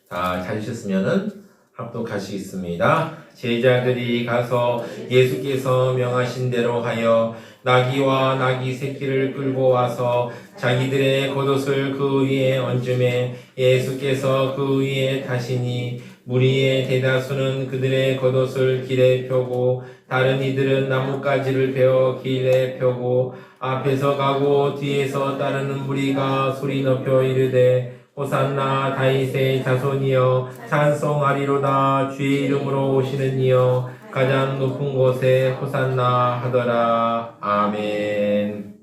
다 찾으셨으면은 합독하시겠습니다. 제자들이 가서 예수께서 명하신 대로 하여 나귀와 나귀 새끼를 끌고 와서 자기들의 겉옷을 그 위에 얹음에 예수께서 그 위에 타시니 무리의 대다수는 그들의 겉옷을 길에 펴고 다른 이들은 나뭇가지를 베어 길에 펴고 앞에서 가고 뒤에서 따르는 무리가 소리 높여 이르되 호산나 다윗의 자손이여 찬송하리로다. 주의 이름으로 오시는 이여 가장 높은 곳에 호산나 하더라. 아멘.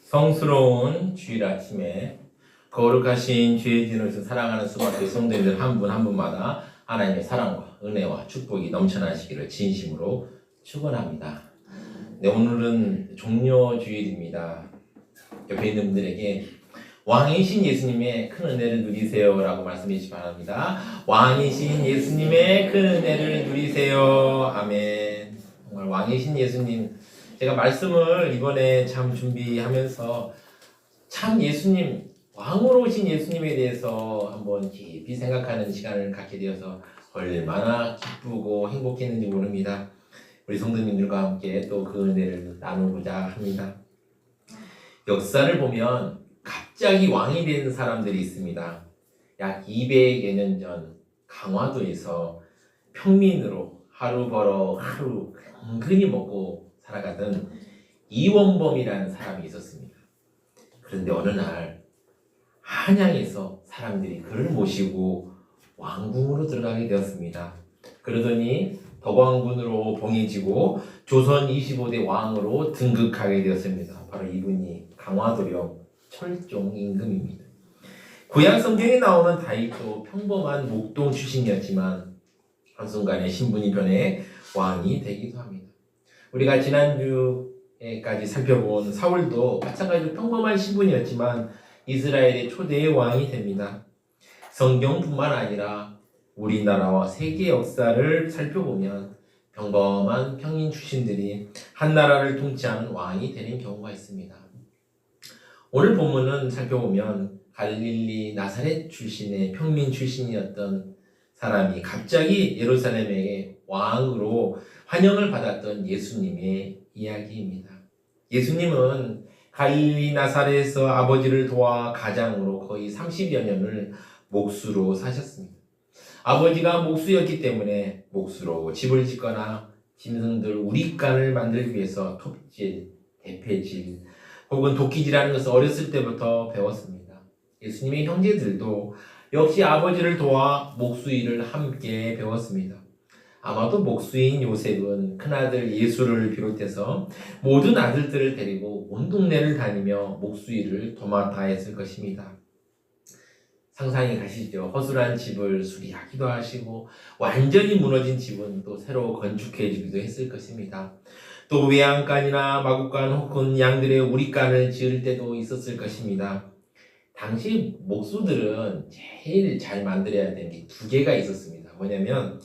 성스러운 주일 아침에 거룩하신 주의 진으로 사랑하는 수고하는 성도님들 한 분 한 분마다 하나님의 사랑과 은혜와 축복이 넘쳐나시기를 진심으로 축원합니다. 네, 오늘은 종료주일입니다. 옆에 있는 분들에게 왕이신 예수님의 큰 은혜를 누리세요 라고 말씀해 주시기 바랍니다. 왕이신 예수님의 큰 은혜를 누리세요. 아멘. 정말 왕이신 예수님, 제가 말씀을 이번에 참 준비하면서 참 예수님, 왕으로 오신 예수님에 대해서 한번 깊이 생각하는 시간을 갖게 되어서 얼마나 기쁘고 행복했는지 모릅니다. 우리 성도님들과 함께 또 그 은혜를 나누고자 합니다. 역사를 보면 갑자기 왕이 된 사람들이 있습니다. 약 200여 년 전 강화도에서 평민으로 하루 벌어 하루 은근히 먹고 살아가던 이원범이라는 사람이 있었습니다. 그런데 어느 날 한양에서 사람들이 그를 모시고 왕궁으로 들어가게 되었습니다. 그러더니 덕왕군으로 봉해지고 조선 25대 왕으로 등극하게 되었습니다. 바로 이분이 강화도령 철종 임금입니다. 구약 성경에 나오는 다윗도 평범한 목동 출신이었지만 한순간에 신분이 변해 왕이 되기도 합니다. 우리가 지난주에까지 살펴본 사울도 마찬가지로 평범한 신분이었지만 이스라엘의 초대의 왕이 됩니다. 성경뿐만 아니라 우리나라와 세계 역사를 살펴보면 평범한 평민 출신들이 한 나라를 통치하는 왕이 되는 경우가 있습니다. 오늘 본문은 살펴보면 갈릴리 나사렛 출신의 평민 출신이었던 사람이 갑자기 예루살렘의 왕으로 환영을 받았던 예수님의 이야기입니다. 예수님은 갈릴리 나사렛에서 아버지를 도와 가장으로 거의 30여 년을 목수로 사셨습니다. 아버지가 목수였기 때문에 목수로 집을 짓거나 짐승들 우리간을 만들기 위해서 톱질, 대패질 혹은 도끼질하는 것을 어렸을 때부터 배웠습니다. 예수님의 형제들도 역시 아버지를 도와 목수 일을 함께 배웠습니다. 아마도 목수인 요셉은 큰아들 예수를 비롯해서 모든 아들들을 데리고 온 동네를 다니며 목수 일을 도맡아 했을 것입니다. 상상이 가시죠? 허술한 집을 수리하기도 하시고 완전히 무너진 집은 또 새로 건축해 주기도 했을 것입니다. 또 외양간이나 마구간 혹은 양들의 우리간을 지을 때도 있었을 것입니다. 당시 목수들은 제일 잘 만들어야 되는 게 두 개가 있었습니다. 뭐냐면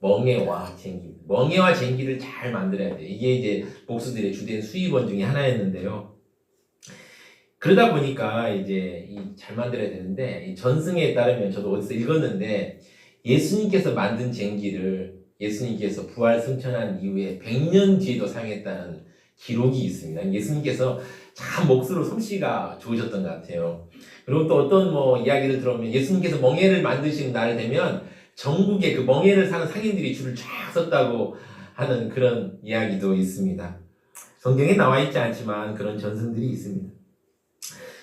멍에와 쟁기. 멍에와 쟁기를 잘 만들어야 돼요. 이게 이제 목수들의 주된 수입원 중에 하나였는데요. 그러다 보니까 이제 잘 만들어야 되는데 이 전승에 따르면 저도 어디서 읽었는데 예수님께서 만든 쟁기를 예수님께서 부활 승천한 이후에 100년 뒤에도 사용했다는 기록이 있습니다. 예수님께서 참 목수로 솜씨가 좋으셨던 것 같아요. 그리고 또 어떤 이야기를 들어보면 예수님께서 멍에를 만드시는 날 되면 전국에 그 멍에를 사는 상인들이 줄을 쫙 섰다고 하는 그런 이야기도 있습니다. 성경에 나와 있지 않지만 그런 전승들이 있습니다.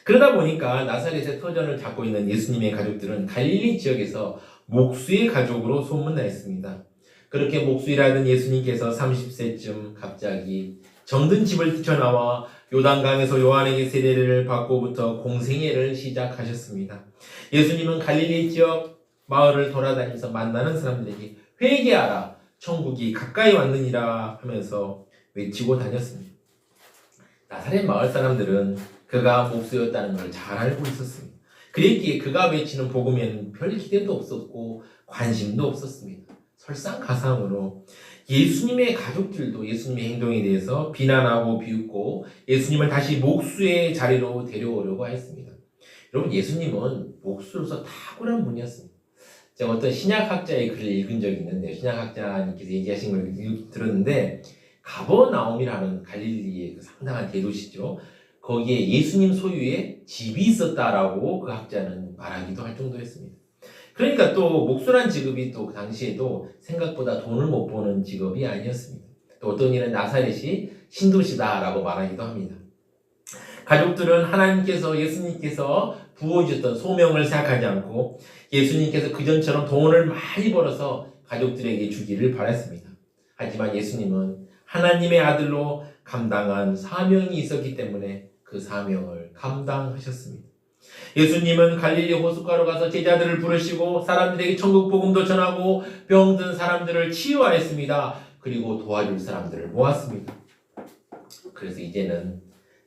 그러다 보니까 나사렛의 터전을 잡고 있는 예수님의 가족들은 갈릴리 지역에서 목수의 가족으로 소문나 있습니다. 그렇게 목수일하던 예수님께서 30세쯤 갑자기 정든 집을 뛰쳐나와 요단강에서 요한에게 세례를 받고부터 공생애를 시작하셨습니다. 예수님은 갈릴리 지역 마을을 돌아다니면서 만나는 사람들에게 회개하라, 천국이 가까이 왔느니라 하면서 외치고 다녔습니다. 나사렛 마을 사람들은 그가 목수였다는 걸 잘 알고 있었습니다. 그랬기에 그가 외치는 복음에는 별 기대도 없었고 관심도 없었습니다. 설상가상으로 예수님의 가족들도 예수님의 행동에 대해서 비난하고 비웃고 예수님을 다시 목수의 자리로 데려오려고 했습니다. 여러분, 예수님은 목수로서 탁월한 분이었습니다. 제가 어떤 신약학자의 글을 읽은 적이 있는데요. 신약학자님께서 얘기하신 걸 들었는데, 가버나움이라는 갈릴리의 그 상당한 대도시죠. 거기에 예수님 소유의 집이 있었다라고 그 학자는 말하기도 할 정도였습니다. 그러니까 또 목수란 직업이 또 그 당시에도 생각보다 돈을 못 버는 직업이 아니었습니다. 또 어떤 이는 나사렛이 신도시다라고 말하기도 합니다. 가족들은 하나님께서, 예수님께서 부어주셨던 소명을 생각하지 않고 예수님께서 그전처럼 돈을 많이 벌어서 가족들에게 주기를 바랐습니다. 하지만 예수님은 하나님의 아들로 감당한 사명이 있었기 때문에 그 사명을 감당하셨습니다. 예수님은 갈릴리 호숫가로 가서 제자들을 부르시고 사람들에게 천국 복음도 전하고 병든 사람들을 치유하였습니다. 그리고 도와줄 사람들을 모았습니다. 그래서 이제는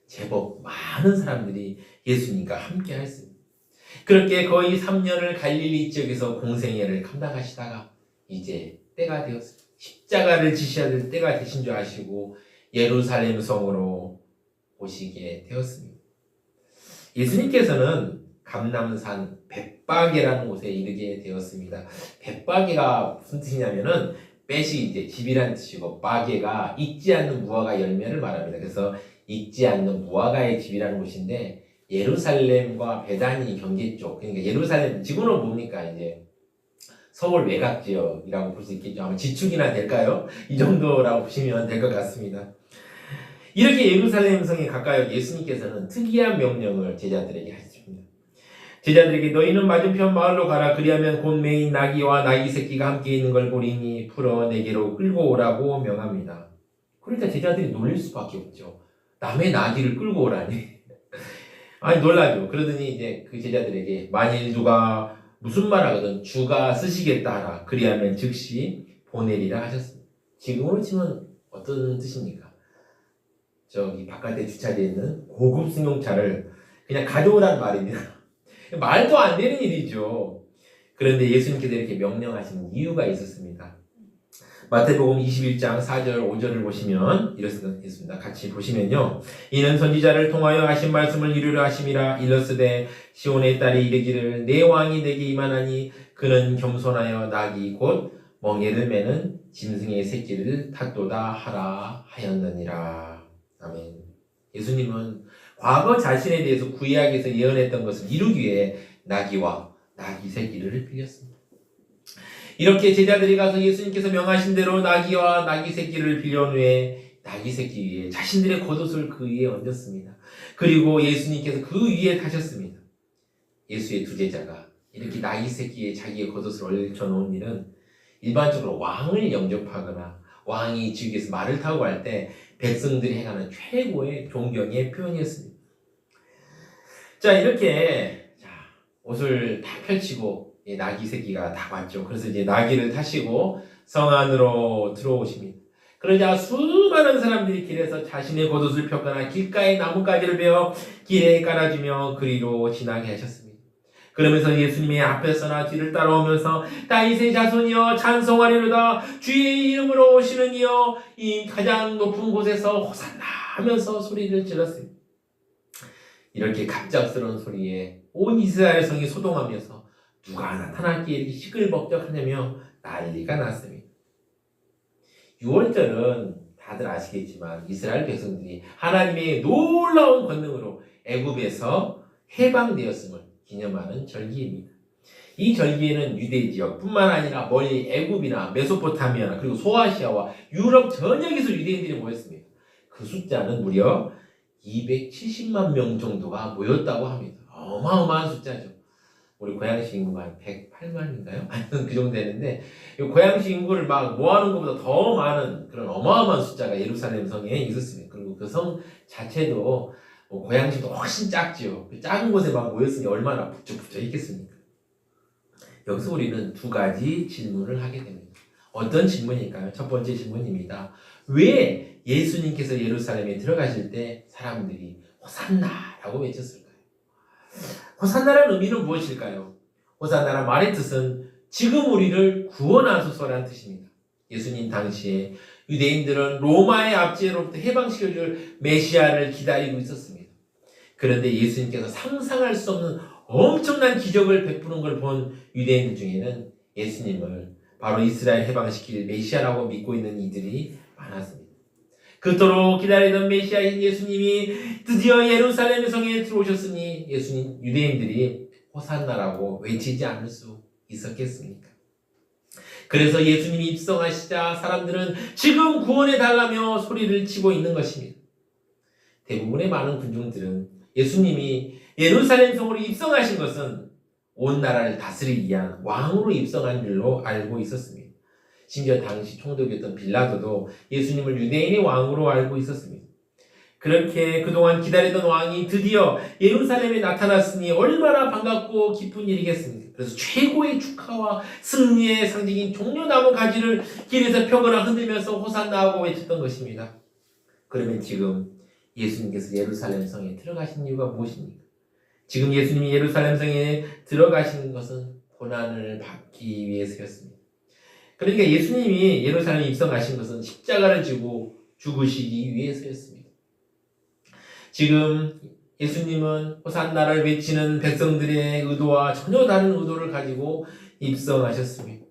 제법 많은 사람들이 예수님과 함께 하였습니다. 그렇게 거의 3년을 갈릴리 지역에서 공생애를 감당하시다가 이제 때가 되었습니다. 십자가를 지셔야 될 때가 되신 줄 아시고 예루살렘 성으로 오시게 되었습니다. 예수님께서는 감람산 벳바게라는 곳에 이르게 되었습니다. 벳바게가 무슨 뜻이냐면은 벳이 이제 집이라는 뜻이고 바게가 익지 않는 무화과 열매를 말합니다. 그래서 익지 않는 무화과의 집이라는 곳인데 예루살렘과 베다니 경계 쪽, 그러니까 예루살렘 지구는 뭡니까? 이제 서울 외곽 지역이라고 볼 수 있겠죠. 아마 지축이나 될까요? 이 정도라고 보시면 될 것 같습니다. 이렇게 예루살렘 성에 가까이 예수님께서는 특이한 명령을 제자들에게 하십니다. 제자들에게 너희는 맞은편 마을로 가라. 그리하면 곧 매인 나귀와 나귀 새끼가 함께 있는 걸 보리니 풀어 내게로 끌고 오라고 명합니다. 그러니까 제자들이 놀릴 수밖에 없죠. 남의 나귀를 끌고 오라니. 아니 놀라죠. 그러더니 이제 그 제자들에게 만일 누가 무슨 말 하거든 주가 쓰시겠다 하라. 그리하면 즉시 보내리라 하셨습니다. 지금으로 치면 어떤 뜻입니까? 저기 바깥에 주차되어 있는 고급 승용차를 그냥 가져오라는 말입니다. 말도 안 되는 일이죠. 그런데 예수님께서 이렇게 명령하시는 이유가 있었습니다. 마태복음 21장 4절 5절을 보시면 이렇습니다. 같이 보시면요. 이는 선지자를 통하여 하신 말씀을 이루려 하심이라. 일러스되 시온의 딸이 이르기를 내 왕이 내게 임하나니 그는 겸손하여 나귀 곧 멍에를 매는 짐승의 새끼를 탔도다 하라 하였느니라. 아멘. 예수님은 과거 자신에 대해서 구약에서 예언했던 것을 이루기 위해 나귀와 나귀 새끼를 빌렸습니다. 이렇게 제자들이 가서 예수님께서 명하신 대로 나귀와 나귀 새끼를 빌려온 후에 나귀 새끼 위에 자신들의 겉옷을 그 위에 얹었습니다. 그리고 예수님께서 그 위에 타셨습니다. 예수의 두 제자가 이렇게 나귀 새끼에 자기의 겉옷을 얹혀놓은 일은 일반적으로 왕을 영접하거나 왕이 지역에서 말을 타고 갈 때 백성들이 행하는 최고의 존경의 표현이었습니다. 자, 이렇게 옷을 다 펼치고 나귀 새끼가 다 왔죠. 그래서 이제 나귀를 타시고 성 안으로 들어오십니다. 그러자 수많은 사람들이 길에서 자신의 겉옷을 펴거나 길가에 나뭇가지를 베어 길에 깔아주며 그리로 지나게 하셨습니다. 그러면서 예수님의 앞에서나 뒤를 따라오면서 다윗의 자손이여 찬송하리로다. 주의 이름으로 오시는 이여 이 가장 높은 곳에서 호산나 하면서 소리를 질렀습니다. 이렇게 갑작스러운 소리에 온 이스라엘 성이 소동하면서 누가 나타났기에 이렇게 시끌벅적하냐며 난리가 났습니다. 6월절은 다들 아시겠지만 이스라엘 백성들이 하나님의 놀라운 권능으로 애굽에서 해방되었음을 기념하는 절기입니다. 이 절기에는 유대 지역뿐만 아니라 멀리 애굽이나 메소포타미아나 그리고 소아시아와 유럽 전역에서 유대인들이 모였습니다. 그 숫자는 무려 270만 명 정도가 모였다고 합니다. 어마어마한 숫자죠. 우리 고양시 인구가 한 108만인가요? 하여튼 그 정도 되는데 고양시 인구를 막 모아놓은 것보다 더 많은 그런 어마어마한 숫자가 예루살렘 성에 있었습니다. 그리고 그 성 자체도 고양시도 훨씬 작지요. 그 작은 곳에 막 모였으니 얼마나 북적북적 있겠습니까? 여기서 우리는 두 가지 질문을 하게 됩니다. 어떤 질문일까요? 첫 번째 질문입니다. 왜 예수님께서 예루살렘에 들어가실 때 사람들이 호산나라고 외쳤을까요? 호산나라는 의미는 무엇일까요? 호산나라 말의 뜻은 지금 우리를 구원하소서라는 뜻입니다. 예수님 당시에 유대인들은 로마의 압제로부터 해방시켜줄 메시아를 기다리고 있었습니다. 그런데 예수님께서 상상할 수 없는 엄청난 기적을 베푸는 걸 본 유대인들 중에는 예수님을 바로 이스라엘 해방시킬 메시아라고 믿고 있는 이들이 많았습니다. 그토록 기다리던 메시아인 예수님이 드디어 예루살렘 성에 들어오셨으니 유대인들이 호산나라고 외치지 않을 수 있었겠습니까? 그래서 예수님이 입성하시자 사람들은 지금 구원해 달라며 소리를 치고 있는 것입니다. 대부분의 많은 군중들은 예수님이 예루살렘 성으로 입성하신 것은 온 나라를 다스리기 위한 왕으로 입성한 줄로 알고 있었습니다. 심지어 당시 총독이었던 빌라도도 예수님을 유대인의 왕으로 알고 있었습니다. 그렇게 그동안 기다리던 왕이 드디어 예루살렘에 나타났으니 얼마나 반갑고 기쁜 일이겠습니까? 그래서 최고의 축하와 승리의 상징인 종려나무 가지를 길에서 펴거나 흔들면서 호산나하고 외쳤던 것입니다. 그러면 지금 예수님께서 예루살렘 성에 들어가신 이유가 무엇입니까? 지금 예수님이 예루살렘 성에 들어가신 것은 고난을 받기 위해서였습니다. 그러니까 예수님이 예루살렘에 입성하신 것은 십자가를 지고 죽으시기 위해서였습니다. 지금 예수님은 호산나를 외치는 백성들의 의도와 전혀 다른 의도를 가지고 입성하셨습니다.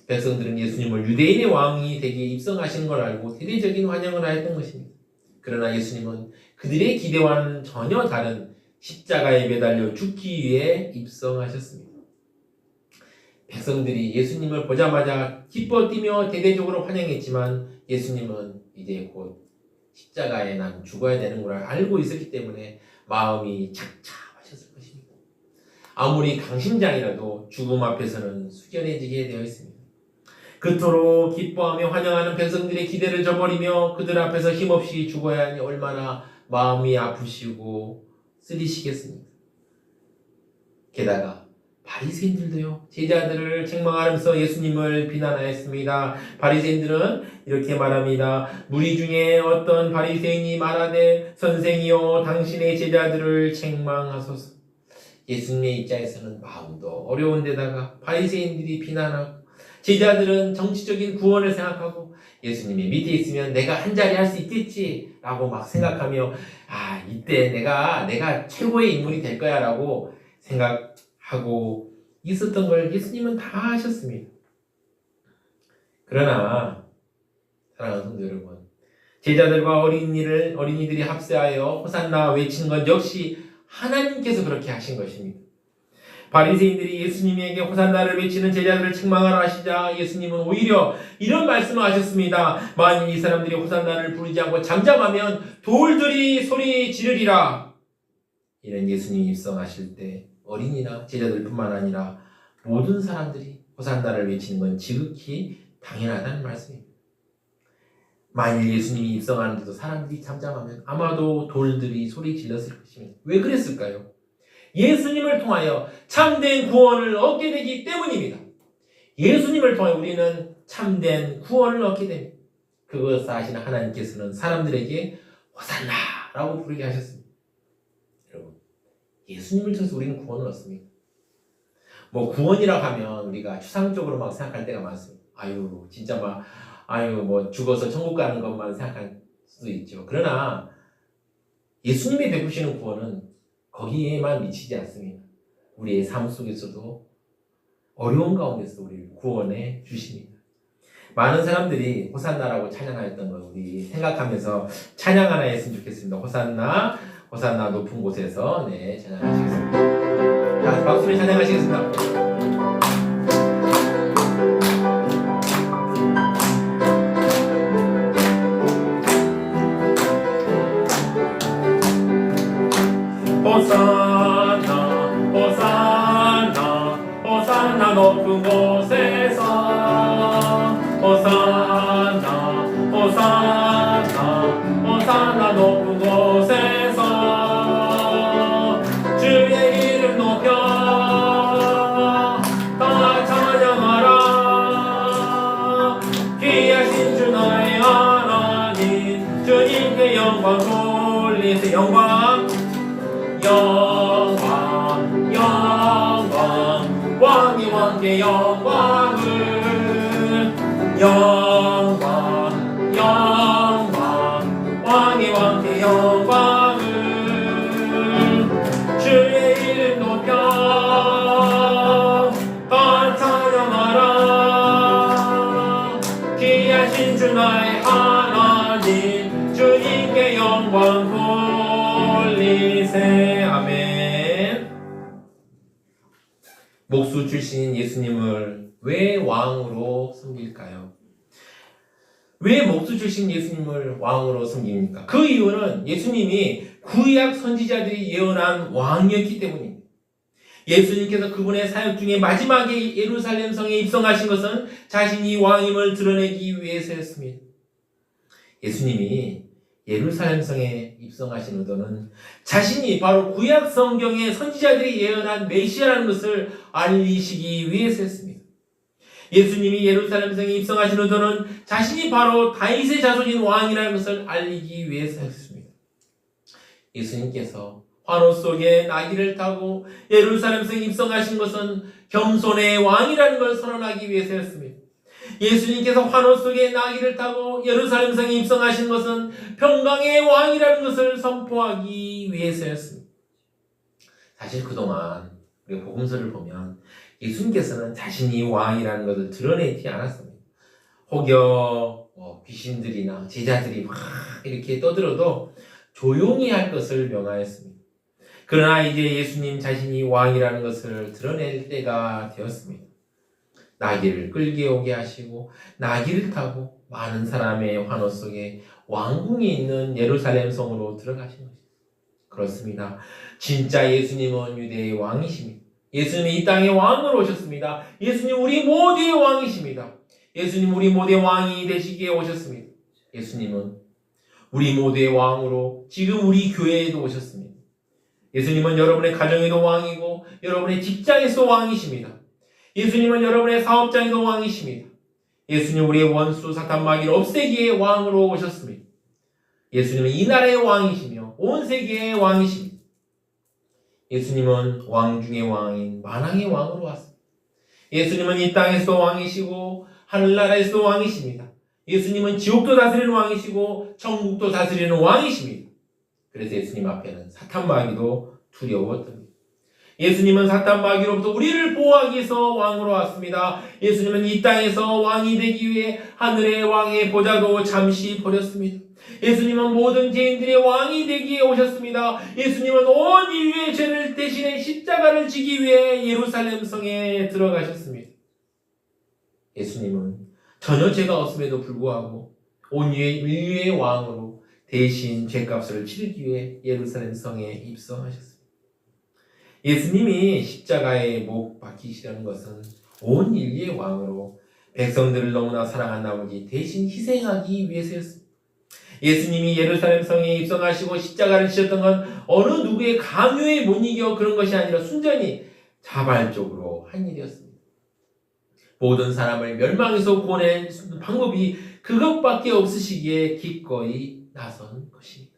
백성들은 예수님을 유대인의 왕이 되기에 입성하신 걸 알고 대대적인 환영을 하였던 것입니다. 그러나 예수님은 그들의 기대와는 전혀 다른 십자가에 매달려 죽기 위해 입성하셨습니다. 백성들이 예수님을 보자마자 기뻐 뛰며 대대적으로 환영했지만 예수님은 이제 곧 십자가에 난 죽어야 되는 걸 알고 있었기 때문에 마음이 착잡하셨을 것입니다. 아무리 강심장이라도 죽음 앞에서는 숙연해지게 되어 있습니다. 그토록 기뻐하며 환영하는 백성들의 기대를 저버리며 그들 앞에서 힘없이 죽어야 하니 얼마나 마음이 아프시고 쓰리시겠습니까? 게다가 바리새인들도요, 제자들을 책망하면서 예수님을 비난하였습니다. 바리새인들은 이렇게 말합니다. 무리 중에 어떤 바리새인이 말하되 선생이여 당신의 제자들을 책망하소서. 예수님의 입장에서는 마음도 어려운 데다가 바리새인들이 비난하고 제자들은 정치적인 구원을 생각하고 예수님이 밑에 있으면 내가 한 자리 할 수 있겠지 라고 막 생각하며 이때 내가 최고의 인물이 될 거야 라고 생각하고 있었던 걸 예수님은 다 하셨습니다. 그러나 사랑하는 성도 여러분, 제자들과 어린이들이 합세하여 호산나 외친 것 역시 하나님께서 그렇게 하신 것입니다. 바리새인들이 예수님에게 호산나를 외치는 제자들을 책망하라 하시자 예수님은 오히려 이런 말씀을 하셨습니다. 만일 이 사람들이 호산나를 부르지 않고 잠잠하면 돌들이 소리 지르리라. 이런 예수님이 입성하실 때 어린이나 제자들뿐만 아니라 모든 사람들이 호산나를 외치는 건 지극히 당연하다는 말씀입니다. 만일 예수님이 입성하는데도 사람들이 잠잠하면 아마도 돌들이 소리 질렀을 것입니다. 왜 그랬을까요? 예수님을 통하여 참된 구원을 얻게 되기 때문입니다. 예수님을 통해 우리는 참된 구원을 얻게 됩니다. 그것을 아시는 하나님께서는 사람들에게 호산나라고 부르게 하셨습니다. 여러분, 예수님을 통해서 우리는 구원을 얻습니다. 구원이라고 하면 우리가 추상적으로 막 생각할 때가 많습니다. 진짜 죽어서 천국 가는 것만 생각할 수도 있죠. 그러나 예수님이 베푸시는 구원은 거기에만 미치지 않습니다. 우리의 삶 속에서도 어려운 가운데서 우리를 구원해 주십니다. 많은 사람들이 호산나라고 찬양하였던 걸 우리 생각하면서 찬양 하나 했으면 좋겠습니다. 호산나, 호산나 높은 곳에서 찬양하시겠습니다. 자, 박수를 찬양하시겠습니다. 호산나 호산나 호산나 높은 곳에서 호산나 호산나 호산나 높은 곳에서 주의 이름 높여 다 찬양하라. 귀하신 주 나의 하나님 주님께 영광 돌리세. 영광 왕이 왕께 영광을 왕이 왕께 영광을 주의 이름 높여 나의 하나님 주님께 영광 돌리세. 아멘. 목수 출신인 예수님을 왜 왕으로 섬길까요? 왜 목수 출신 예수님을 왕으로 섬깁니까? 그 이유는 예수님이 구약 선지자들이 예언한 왕이었기 때문입니다. 예수님께서 그분의 사역 중에 마지막에 예루살렘 성에 입성하신 것은 자신이 왕임을 드러내기 위해서였습니다. 예수님이 예루살렘 성에 입성하신 의도는 자신이 바로 구약 성경의 선지자들이 예언한 메시아라는 것을 알리시기 위해서였습니다. 예수님이 예루살렘 성에 입성하신 의도는 자신이 바로 다윗의 자손인 왕이라는 것을 알리기 위해서였습니다. 예수님께서 환호 속에 나귀를 타고 예루살렘 성에 입성하신 것은 겸손의 왕이라는 걸 선언하기 위해서였습니다. 예수님께서 환호 속에 나귀를 타고 예루살렘 성에 입성하신 것은 평강의 왕이라는 것을 선포하기 위해서였습니다. 사실 그동안 우리가 복음서를 보면 예수님께서는 자신이 왕이라는 것을 드러내지 않았습니다. 혹여 귀신들이나 제자들이 막 이렇게 떠들어도 조용히 할 것을 명하였습니다. 그러나 이제 예수님 자신이 왕이라는 것을 드러낼 때가 되었습니다. 나귀를 끌게 오게 하시고 나귀를 타고 많은 사람의 환호 속에 왕궁이 있는 예루살렘 성으로 들어가신 것입니다. 그렇습니다. 진짜 예수님은 유대의 왕이십니다. 예수님이 이 땅에 왕으로 오셨습니다. 예수님 우리 모두의 왕이십니다. 예수님 우리 모두의 왕이 되시기에 오셨습니다. 예수님은 우리 모두의 왕으로 지금 우리 교회에도 오셨습니다. 예수님은 여러분의 가정에도 왕이고 여러분의 직장에서도 왕이십니다. 예수님은 여러분의 사업장에도 왕이십니다. 예수님 우리의 원수 사탄 마귀를 없애기에 왕으로 오셨습니다. 예수님은 이 나라의 왕이시며 온 세계의 왕이십니다. 예수님은 왕 중의 왕인 만왕의 왕으로 왔습니다. 예수님은 이 땅에서도 왕이시고 하늘나라에서도 왕이십니다. 예수님은 지옥도 다스리는 왕이시고 천국도 다스리는 왕이십니다. 그래서 예수님 앞에는 사탄 마귀도 두려웠답니다. 예수님은 사탄 마귀로부터 우리를 보호하기 위해서 왕으로 왔습니다. 예수님은 이 땅에서 왕이 되기 위해 하늘의 왕의 보좌도 잠시 버렸습니다. 예수님은 모든 죄인들의 왕이 되기에 오셨습니다. 예수님은 온 인류의 죄를 대신해 십자가를 지기 위해 예루살렘 성에 들어가셨습니다. 예수님은 전혀 죄가 없음에도 불구하고 온 인류의 왕으로 대신 죄값을 치르기 위해 예루살렘 성에 입성하셨습니다. 예수님이 십자가에 못 박히시라는 것은 온 인류의 왕으로 백성들을 너무나 사랑한 나머지 대신 희생하기 위해서였습니다. 예수님이 예루살렘 성에 입성하시고 십자가를 지셨던 건 어느 누구의 강요에 못 이겨 그런 것이 아니라 순전히 자발적으로 한 일이었습니다. 모든 사람을 멸망에서 구원할 방법이 그것밖에 없으시기에 기꺼이 나선 것입니다.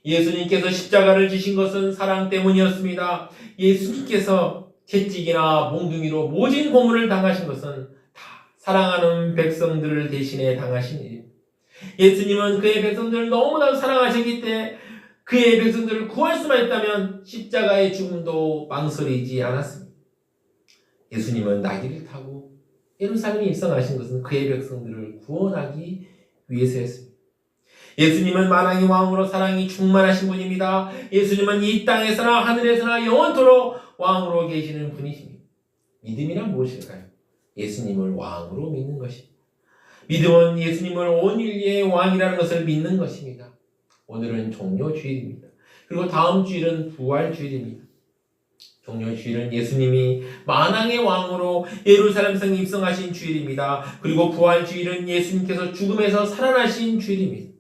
예수님께서 십자가를 지신 것은 사랑 때문이었습니다. 예수님께서 채찍이나 몽둥이로 모진 고문을 당하신 것은 다 사랑하는 백성들을 대신해 당하신 일입니다. 예수님은 그의 백성들을 너무나 사랑하셨기 때문에 그의 백성들을 구할 수만 있다면 십자가의 죽음도 망설이지 않았습니다. 예수님은 나귀를 타고 예루살렘에 입성하신 것은 그의 백성들을 구원하기 위해서였습니다. 예수님은 만왕의 왕으로 사랑이 충만하신 분입니다. 예수님은 이 땅에서나 하늘에서나 영원토록 왕으로 계시는 분이십니다. 믿음이란 무엇일까요? 예수님을 왕으로 믿는 것입니다. 믿음은 예수님을 온 인류의 왕이라는 것을 믿는 것입니다. 오늘은 종료주일입니다. 그리고 다음 주일은 부활주일입니다. 종료주일은 예수님이 만왕의 왕으로 예루살렘 성에 입성하신 주일입니다. 그리고 부활주일은 예수님께서 죽음에서 살아나신 주일입니다.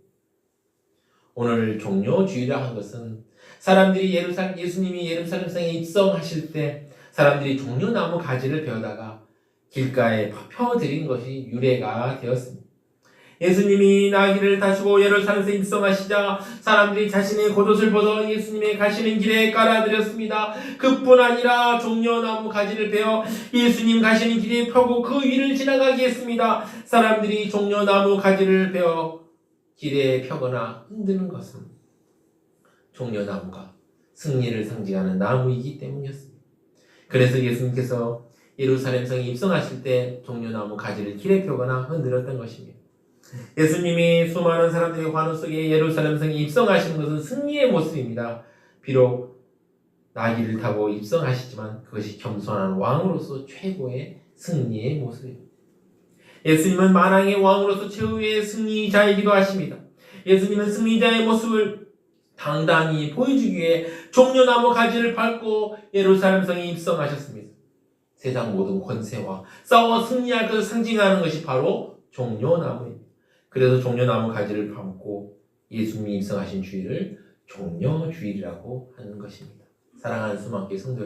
오늘 종료주일이라 한 것은 사람들이 예수님이 예루살렘 성에 입성하실 때 사람들이 종려나무 가지를 베어다가 길가에 펴드린 것이 유래가 되었습니다. 예수님이 나귀를 타시고 예루살렘에 입성하시자 사람들이 자신의 겉옷을 벗어 예수님의 가시는 길에 깔아드렸습니다. 그뿐 아니라 종려나무 가지를 베어 예수님 가시는 길에 펴고 그 위를 지나가게 했습니다. 사람들이 종려나무 가지를 베어 길에 펴거나 흔드는 것은 종려나무가 승리를 상징하는 나무이기 때문이었습니다. 그래서 예수님께서 예루살렘 성에 입성하실 때 종려나무 가지를 길에 펴거나 흔들었던 것입니다. 예수님이 수많은 사람들의 환호 속에 예루살렘 성에 입성하시는 것은 승리의 모습입니다. 비록 나귀를 타고 입성하시지만 그것이 겸손한 왕으로서 최고의 승리의 모습입니다. 예수님은 만왕의 왕으로서 최후의 승리자이기도 하십니다. 예수님은 승리자의 모습을 당당히 보여주기 위해 종려나무 가지를 밟고 예루살렘 성에 입성하셨습니다. 세상 모든 권세와 싸워 승리할 것을 상징하는 것이 바로 종려나무입니다. 그래서 종려나무 가지를 밟고 예수님이 입성하신 주일을 종려주일이라고 하는 것입니다. 사랑하는 수많게 성도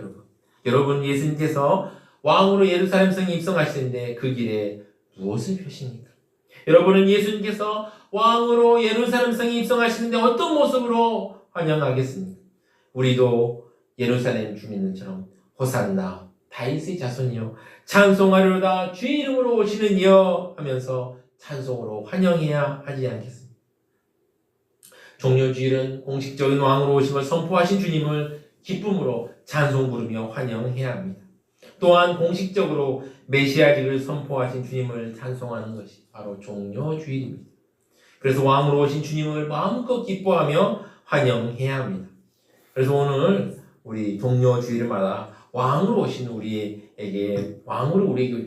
여러분, 예수님께서 왕으로 예루살렘 성에 입성하시는데 그 길에 무엇을 펴십니까? 여러분은 예수님께서 왕으로 예루살렘 성에 입성하시는데 어떤 모습으로 환영하겠습니까? 우리도 예루살렘 주민들처럼 호산나 다윗의 자손이여 찬송하리로다 주의 이름으로 오시는 이여 하면서 찬송으로 환영해야 하지 않겠습니까? 종려주일은 공식적인 왕으로 오심을 선포하신 주님을 기쁨으로 찬송 부르며 환영해야 합니다. 또한 공식적으로 메시아직을 선포하신 주님을 찬송하는 것이 바로 종려주일입니다. 그래서 왕으로 오신 주님을 마음껏 기뻐하며 환영해야 합니다. 그래서 오늘 우리 종려주일마다 왕으로 오신 우리에게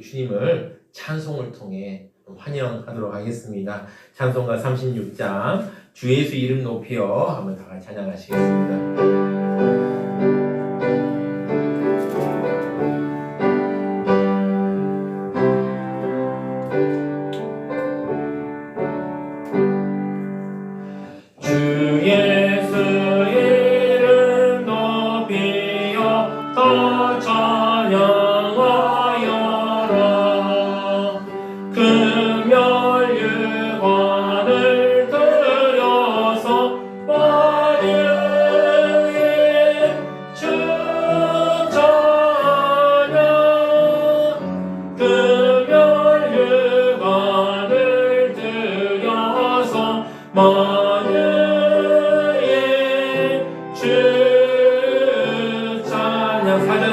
주님을 찬송을 통해 환영하도록 하겠습니다. 찬송가 36장 주 예수 이름 높이여 한번 다 같이 찬양하시겠습니다.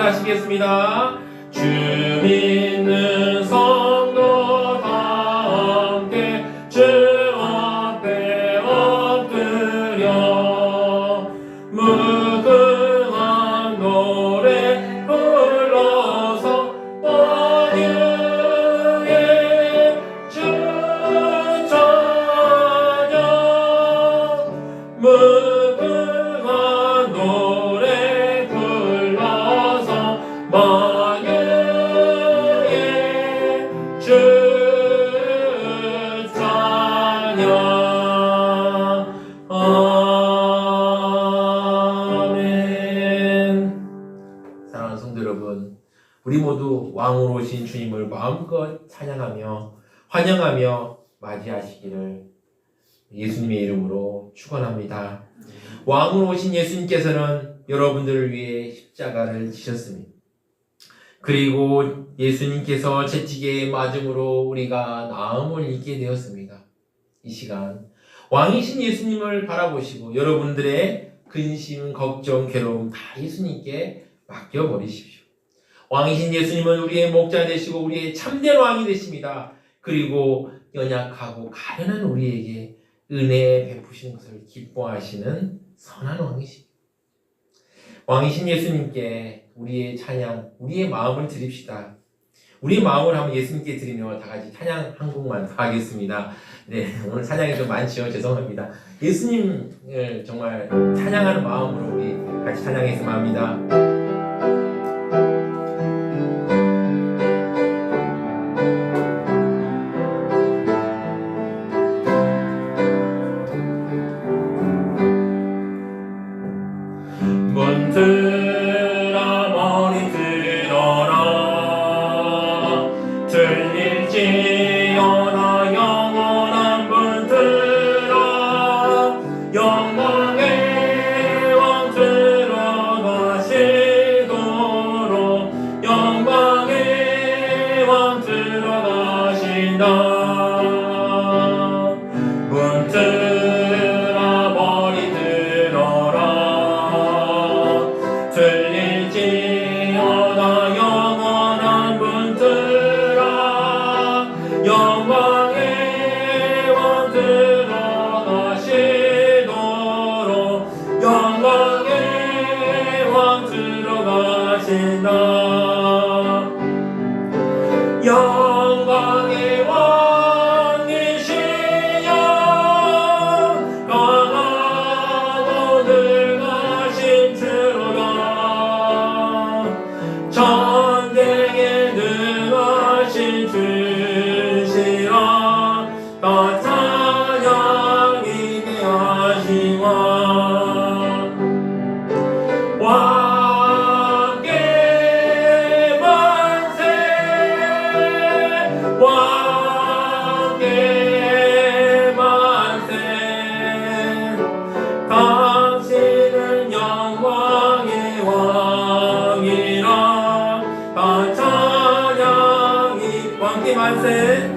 하시겠습니다. 주 믿는 성도 다 함께 주 앞에 엎드려 무궁한 노래 불러서 만유의 주 찬양 무궁한 노래 불러서 만유의 주 찬양. 아멘. 사랑하는 성도 여러분, 우리 모두 왕으로 오신 주님을 마음껏 찬양하며 환영하며 맞이하시기를 예수님의 이름으로 축원합니다. 왕으로 오신 예수님께서는 여러분들을 위해 십자가를 지셨습니다. 그리고 예수님께서 채찍에 맞음으로 우리가 나음을 입게 되었습니다. 이 시간 왕이신 예수님을 바라보시고 여러분들의 근심, 걱정, 괴로움 다 예수님께 맡겨버리십시오. 왕이신 예수님은 우리의 목자 되시고 우리의 참된 왕이 되십니다. 그리고 연약하고 가련한 우리에게 은혜 베푸시는 것을 기뻐하시는 선한 왕이십니다. 왕이신 예수님께 우리의 찬양, 우리의 마음을 드립시다. 우리의 마음을 한번 예수님께 드리며 다 같이 찬양 한 곡만 하겠습니다. 네, 오늘 찬양이 좀 많지요. 죄송합니다. 예수님을 정말 찬양하는 마음으로 우리 같이 찬양했으면 합니다. 문들아 머리 들어라 들릴지어다 영원한 문들아 영광의 왕 들어가시도록 영광의 왕 들어가신다. 문들아 머리 들어라 들릴지어다 영원한 문들아 영광의 왕 영광의 왕이시여 강하고 늙으신 주로다 전쟁에 능하신 주시라 더 찬양이 되하신 왕께 만세 왕께 만세 당신은 영광의 왕이라 다 찬양이 왕께 만세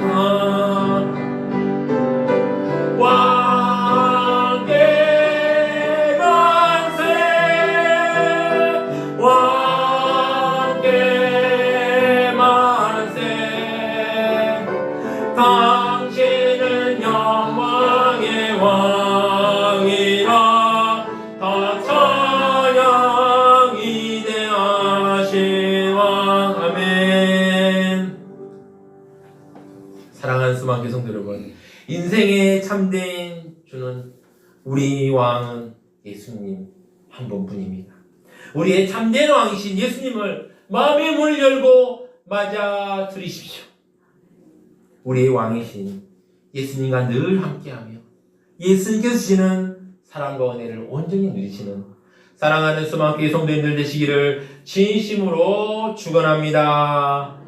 왕께 만세 왕께 만세 당신은 영광의 왕이라 다 찬양이 되하신 왕 아멘. 사랑하는 수많은 성도 여러분, 인생의 참된 주는 우리 왕은 예수님 한 분뿐입니다. 우리의 참된 왕이신 예수님을 마음의 문을 열고 맞아 들이십시오. 우리의 왕이신 예수님과 늘 함께하며 예수님께서 주시는 사랑과 은혜를 온전히 누리시는 사랑하는 수많은 성도님들 되시기를 진심으로 축원합니다.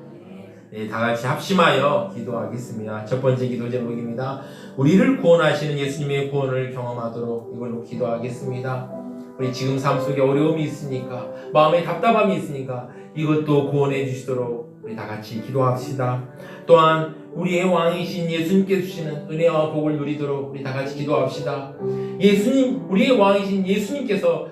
네, 다 같이 합심하여 기도하겠습니다. 첫 번째 기도 제목입니다. 우리를 구원하시는 예수님의 구원을 경험하도록 이걸로 기도하겠습니다. 우리 지금 삶 속에 어려움이 있으니까, 마음에 답답함이 있으니까 이것도 구원해 주시도록 우리 다 같이 기도합시다. 또한 우리의 왕이신 예수님께 주시는 은혜와 복을 누리도록 우리 다 같이 기도합시다. 예수님, 우리의 왕이신 예수님께서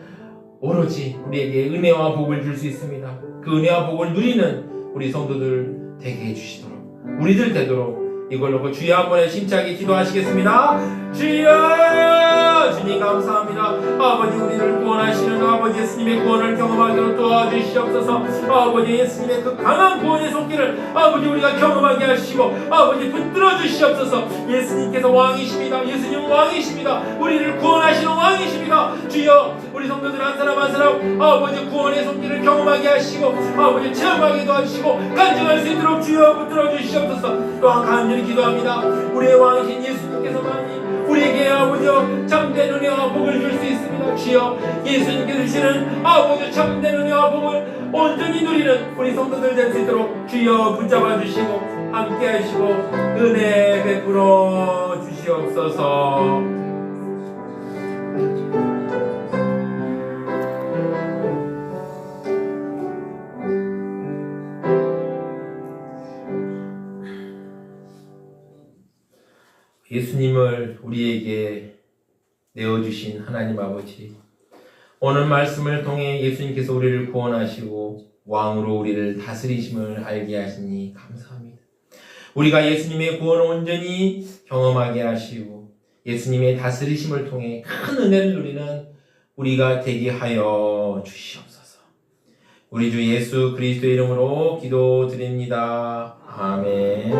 오로지 우리에게 은혜와 복을 줄 수 있습니다. 그 은혜와 복을 누리는 우리 성도들 되게 해주시도록 우리들 되도록 이걸로 주여 한번에 심차게 기도하시겠습니다. 주여, 주님 감사합니다. 아버지, 우리를 구원하시는 아버지 예수님의 구원을 경험하기로 도와주시옵소서. 아버지 예수님의 그 강한 구원의 손길을 아버지 우리가 경험하게 하시고 아버지 붙들어 주시옵소서. 예수님께서 왕이십니다. 예수님 왕이십니다. 우리를 구원하시는 왕이십니다. 주여, 우리 성도들 한 사람 한 사람 아버지 구원의 손길을 경험하게 하시고 아버지 체험하게 도와주시고 간증할 수 있도록 주여 붙들어 주시옵소서. 또한 간절히 기도합니다. 우리의 왕이신 예수님께서만이 우리에게 아버지 참된 은혜와 복을 줄 수 있습니다. 주여, 예수님께서 주시는 아버지 참된 은혜와 복을 온전히 누리는 우리 성도들 될 수 있도록 주여 붙잡아 주시고 함께 하시고 은혜 베풀어 주시옵소서. 예수님을 우리에게 내어주신 하나님 아버지, 오늘 말씀을 통해 예수님께서 우리를 구원하시고 왕으로 우리를 다스리심을 알게 하시니 감사합니다. 우리가 예수님의 구원을 온전히 경험하게 하시고 예수님의 다스리심을 통해 큰 은혜를 누리는 우리가 되게 하여 주시옵소서. 우리 주 예수 그리스도의 이름으로 기도드립니다. 아멘.